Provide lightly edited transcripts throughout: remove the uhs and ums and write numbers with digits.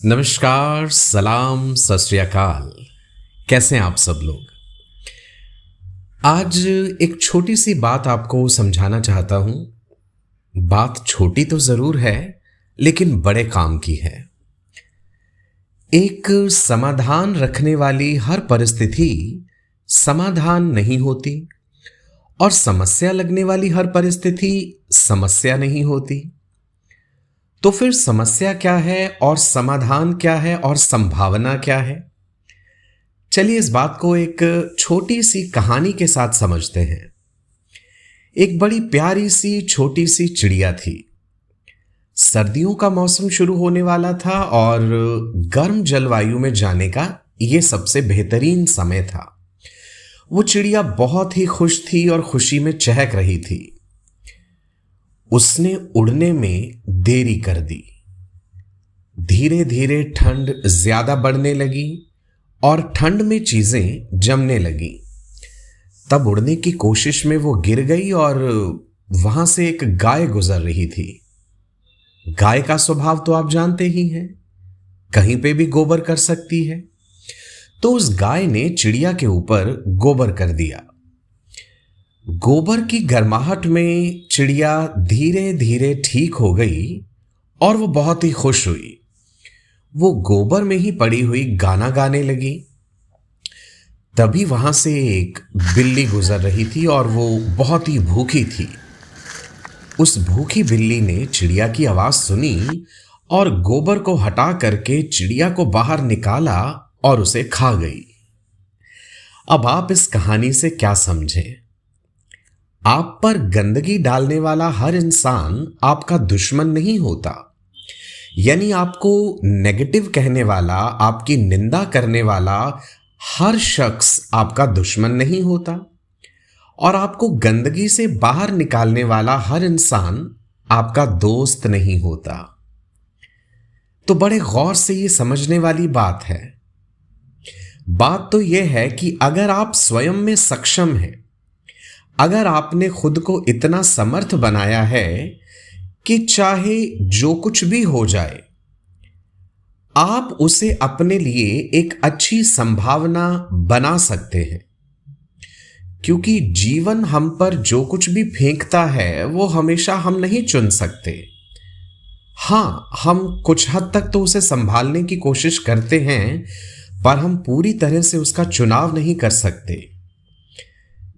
नमस्कार, सलाम, सत श्री अकाल। कैसे हैं आप सब लोग? आज एक छोटी सी बात आपको समझाना चाहता हूं। बात छोटी तो जरूर है, लेकिन बड़े काम की है। एक समाधान रखने वाली हर परिस्थिति समाधान नहीं होती, और समस्या लगने वाली हर परिस्थिति समस्या नहीं होती। तो फिर समस्या क्या है और समाधान क्या है और संभावना क्या है? चलिए इस बात को एक छोटी सी कहानी के साथ समझते हैं। एक बड़ी प्यारी सी छोटी सी चिड़िया थी। सर्दियों का मौसम शुरू होने वाला था और गर्म जलवायु में जाने का यह सबसे बेहतरीन समय था। वो चिड़िया बहुत ही खुश थी और खुशी में चहक रही थी। उसने उड़ने में देरी कर दी। धीरे धीरे ठंड ज्यादा बढ़ने लगी और ठंड में चीजें जमने लगी। तब उड़ने की कोशिश में वो गिर गई और वहां से एक गाय गुजर रही थी। गाय का स्वभाव तो आप जानते ही हैं, कहीं पे भी गोबर कर सकती है। तो उस गाय ने चिड़िया के ऊपर गोबर कर दिया। गोबर की गर्माहट में चिड़िया धीरे धीरे ठीक हो गई और वो बहुत ही खुश हुई। वो गोबर में ही पड़ी हुई गाना गाने लगी। तभी वहां से एक बिल्ली गुजर रही थी और वो बहुत ही भूखी थी। उस भूखी बिल्ली ने चिड़िया की आवाज सुनी और गोबर को हटा करके चिड़िया को बाहर निकाला और उसे खा गई। अब आप इस कहानी से क्या समझें? आप पर गंदगी डालने वाला हर इंसान आपका दुश्मन नहीं होता। यानी आपको नेगेटिव कहने वाला, आपकी निंदा करने वाला हर शख्स आपका दुश्मन नहीं होता, और आपको गंदगी से बाहर निकालने वाला हर इंसान आपका दोस्त नहीं होता। तो बड़े गौर से ये समझने वाली बात है। बात तो यह है कि अगर आप स्वयं में सक्षम हैं, अगर आपने खुद को इतना समर्थ बनाया है कि चाहे जो कुछ भी हो जाए, आप उसे अपने लिए एक अच्छी संभावना बना सकते हैं। क्योंकि जीवन हम पर जो कुछ भी फेंकता है वो हमेशा हम नहीं चुन सकते। हां, हम कुछ हद तक तो उसे संभालने की कोशिश करते हैं, पर हम पूरी तरह से उसका चुनाव नहीं कर सकते।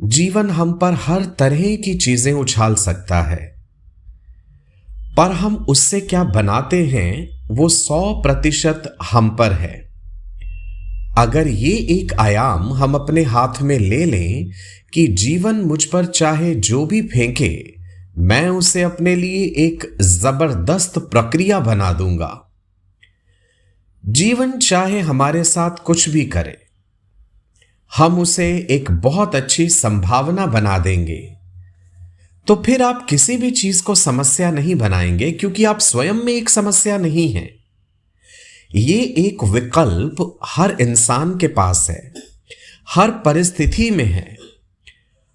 जीवन हम पर हर तरह की चीजें उछाल सकता है, पर हम उससे क्या बनाते हैं वो 100% हम पर है। अगर ये एक आयाम हम अपने हाथ में ले लें कि जीवन मुझ पर चाहे जो भी फेंके, मैं उसे अपने लिए एक जबरदस्त प्रक्रिया बना दूंगा। जीवन चाहे हमारे साथ कुछ भी करे, हम उसे एक बहुत अच्छी संभावना बना देंगे। तो फिर आप किसी भी चीज को समस्या नहीं बनाएंगे, क्योंकि आप स्वयं में एक समस्या नहीं हैं। ये एक विकल्प हर इंसान के पास है, हर परिस्थिति में है।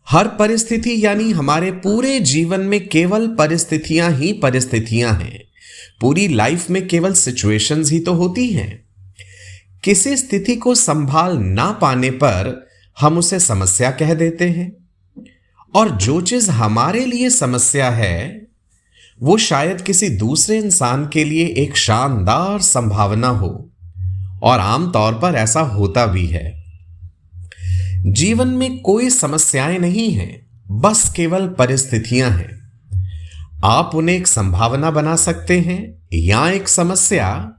हर परिस्थिति यानी हमारे पूरे जीवन में केवल परिस्थितियां ही परिस्थितियां हैं। पूरी लाइफ में केवल सिचुएशंस ही तो होती हैं। किसी स्थिति को संभाल ना पाने पर हम उसे समस्या कह देते हैं, और जो चीज हमारे लिए समस्या है वो शायद किसी दूसरे इंसान के लिए एक शानदार संभावना हो, और आमतौर पर ऐसा होता भी है। जीवन में कोई समस्याएं नहीं हैं, बस केवल परिस्थितियां हैं। आप उन्हें एक संभावना बना सकते हैं या एक समस्या,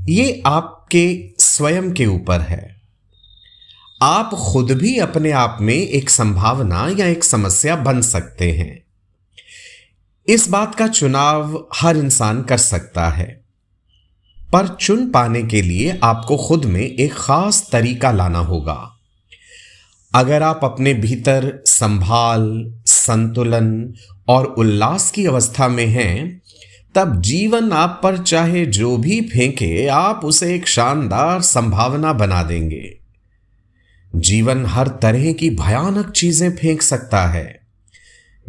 ये आपके स्वयं के ऊपर है। आप खुद भी अपने आप में एक संभावना या एक समस्या बन सकते हैं। इस बात का चुनाव हर इंसान कर सकता है, पर चुन पाने के लिए आपको खुद में एक खास तरीका लाना होगा। अगर आप अपने भीतर संभाल, संतुलन और उल्लास की अवस्था में हैं, तब जीवन आप पर चाहे जो भी फेंके, आप उसे एक शानदार संभावना बना देंगे। जीवन हर तरह की भयानक चीजें फेंक सकता है।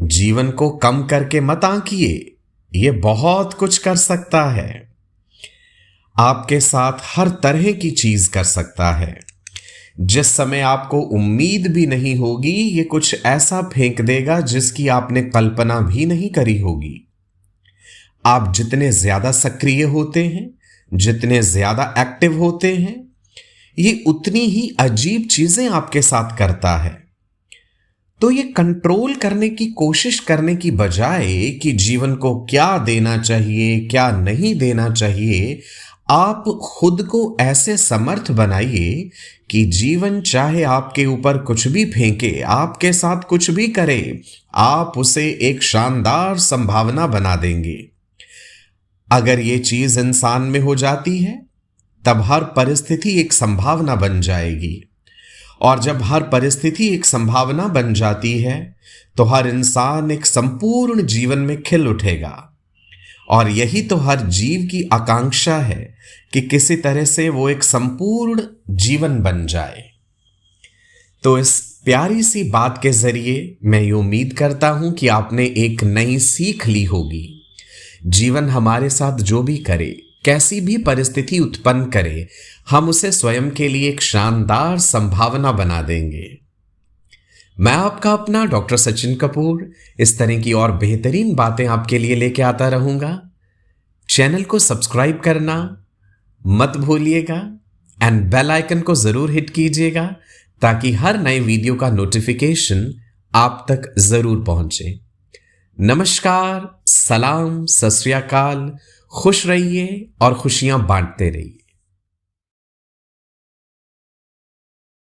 जीवन को कम करके मत आंकिए, ये बहुत कुछ कर सकता है। आपके साथ हर तरह की चीज कर सकता है। जिस समय आपको उम्मीद भी नहीं होगी, ये कुछ ऐसा फेंक देगा जिसकी आपने कल्पना भी नहीं करी होगी। आप जितने ज्यादा सक्रिय होते हैं, जितने ज्यादा एक्टिव होते हैं, ये उतनी ही अजीब चीजें आपके साथ करता है। तो ये कंट्रोल करने की कोशिश करने की बजाय कि जीवन को क्या देना चाहिए, क्या नहीं देना चाहिए, आप खुद को ऐसे समर्थ बनाइए कि जीवन चाहे आपके ऊपर कुछ भी फेंके, आपके साथ कुछ भी करे, आप उसे एक शानदार संभावना बना देंगे। अगर ये चीज इंसान में हो जाती है, तब हर परिस्थिति एक संभावना बन जाएगी। और जब हर परिस्थिति एक संभावना बन जाती है, तो हर इंसान एक संपूर्ण जीवन में खिल उठेगा। और यही तो हर जीव की आकांक्षा है कि किसी तरह से वो एक संपूर्ण जीवन बन जाए। तो इस प्यारी सी बात के जरिए मैं ये उम्मीद करता हूं कि आपने एक नई सीख ली होगी। जीवन हमारे साथ जो भी करे, कैसी भी परिस्थिति उत्पन्न करे, हम उसे स्वयं के लिए एक शानदार संभावना बना देंगे। मैं आपका अपना डॉक्टर सचिन कपूर इस तरह की और बेहतरीन बातें आपके लिए लेके आता रहूंगा। चैनल को सब्सक्राइब करना मत भूलिएगा एंड बेल आइकन को जरूर हिट कीजिएगा ताकि हर नए वीडियो का नोटिफिकेशन आप तक जरूर पहुंचे। नमस्कार, सलाम, सत श्री अकाल, खुश रहिए और खुशियां बांटते रहिए।